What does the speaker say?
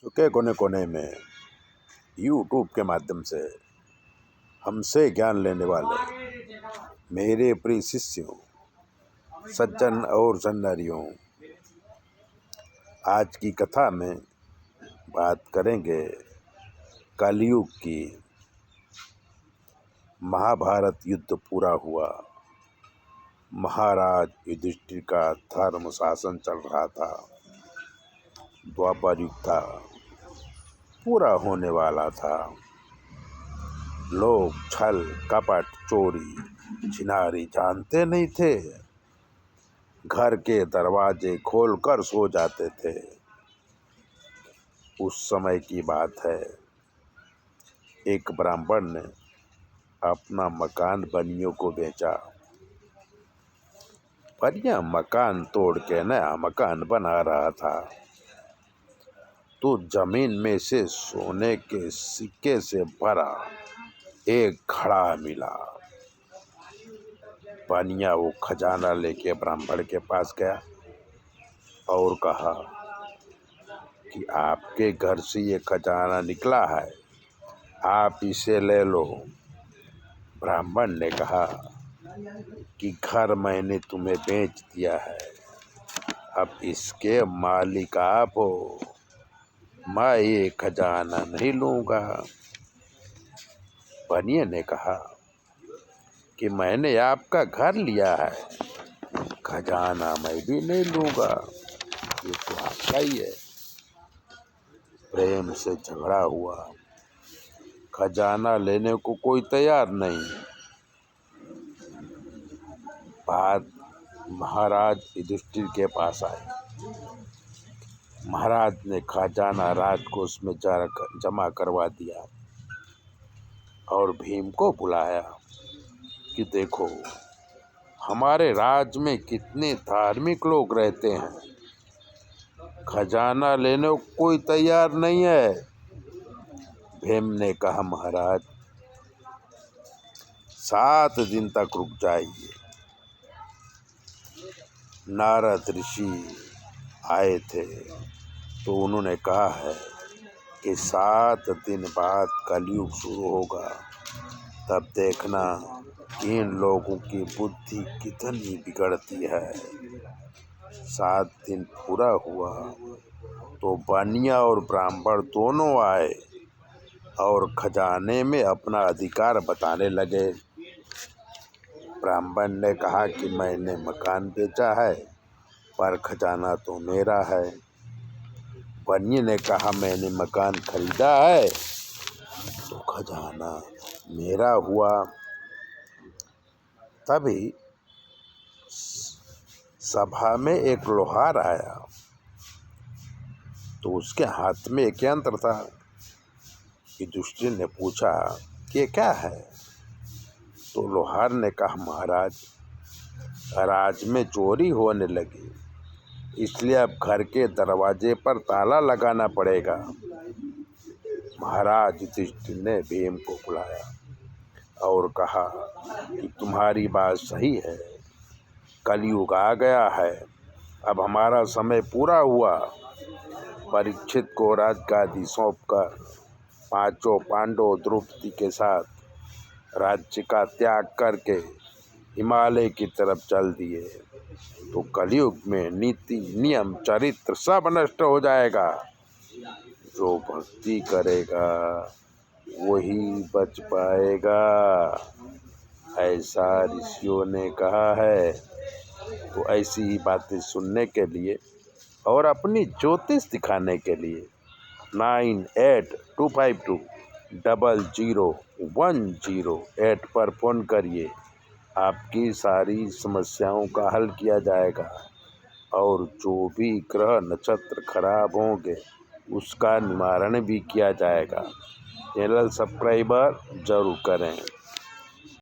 के कोने कोने में यूट्यूब के माध्यम से हमसे ज्ञान लेने वाले मेरे प्रिय शिष्यों, सज्जन और सन्नारियों, आज की कथा में बात करेंगे कलयुग की। महाभारत युद्ध पूरा हुआ। महाराज युधिष्ठिर का धर्म शासन चल रहा था। द्वापर युग था, पूरा होने वाला था। लोग छल कपट चोरी छिनारी जानते नहीं थे। घर के दरवाजे खोलकर सो जाते थे। उस समय की बात है, एक ब्राह्मण ने अपना मकान बनियों को बेचा। बनिया मकान तोड़ के नया मकान बना रहा था तो जमीन में से सोने के सिक्के से भरा एक घड़ा मिला। बनिया वो खजाना लेके ब्राह्मण के पास गया और कहा कि आपके घर से ये खजाना निकला है, आप इसे ले लो। ब्राह्मण ने कहा कि घर मैंने तुम्हें बेच दिया है, अब इसके मालिक आप हो, मैं ये खजाना नहीं लूँगा। बनिए ने कहा कि मैंने आपका घर लिया है, खजाना मैं भी नहीं लूँगा, ये तो आपका ही है। प्रेम से झगड़ा हुआ, खजाना लेने को कोई तैयार नहीं। बात महाराज युधिष्ठिर के पास आई। महाराज ने खजाना राजकोष में जमा करवा दिया और भीम को बुलाया कि देखो, हमारे राज्य में कितने धार्मिक लोग रहते हैं, खजाना लेने को कोई तैयार नहीं है। भीम ने कहा, महाराज 7 दिन तक रुक जाइए। नारद ऋषि आए थे तो उन्होंने कहा है कि 7 दिन बाद कलयुग शुरू होगा, तब देखना इन लोगों की बुद्धि कितनी बिगड़ती है। 7 दिन पूरा हुआ तो बनिया और ब्राह्मण दोनों आए और खजाने में अपना अधिकार बताने लगे। ब्राह्मण ने कहा कि मैंने मकान बेचा है पर खजाना तो मेरा है। बनिए ने कहा मैंने मकान खरीदा है तो खजाना मेरा हुआ। तभी सभा में एक लोहार आया तो उसके हाथ में एक यंत्र था। युधिष्ठिर ने पूछा कि ये क्या है? तो लोहार ने कहा, महाराज राज्य में चोरी होने लगी, इसलिए अब घर के दरवाजे पर ताला लगाना पड़ेगा। महाराज युधिष्ठिर ने भीम को बुलाया और कहा कि तुम्हारी बात सही है, कलयुग आ गया है, अब हमारा समय पूरा हुआ। परीक्षित को राजगादी सौंपकर 5 पांडव द्रौपदी के साथ राज्य का त्याग करके हिमालय की तरफ चल दिए तो कलयुग में नीति नियम चरित्र सब नष्ट हो जाएगा। जो भक्ति करेगा वही बच पाएगा, ऐसा ऋषियों ने कहा है। तो ऐसी ही बातें सुनने के लिए और अपनी ज्योतिष दिखाने के लिए 9825200108 पर फ़ोन करिए। आपकी सारी समस्याओं का हल किया जाएगा और जो भी ग्रह नक्षत्र खराब होंगे उसका निवारण भी किया जाएगा। चैनल सब्सक्राइबर जरूर करें।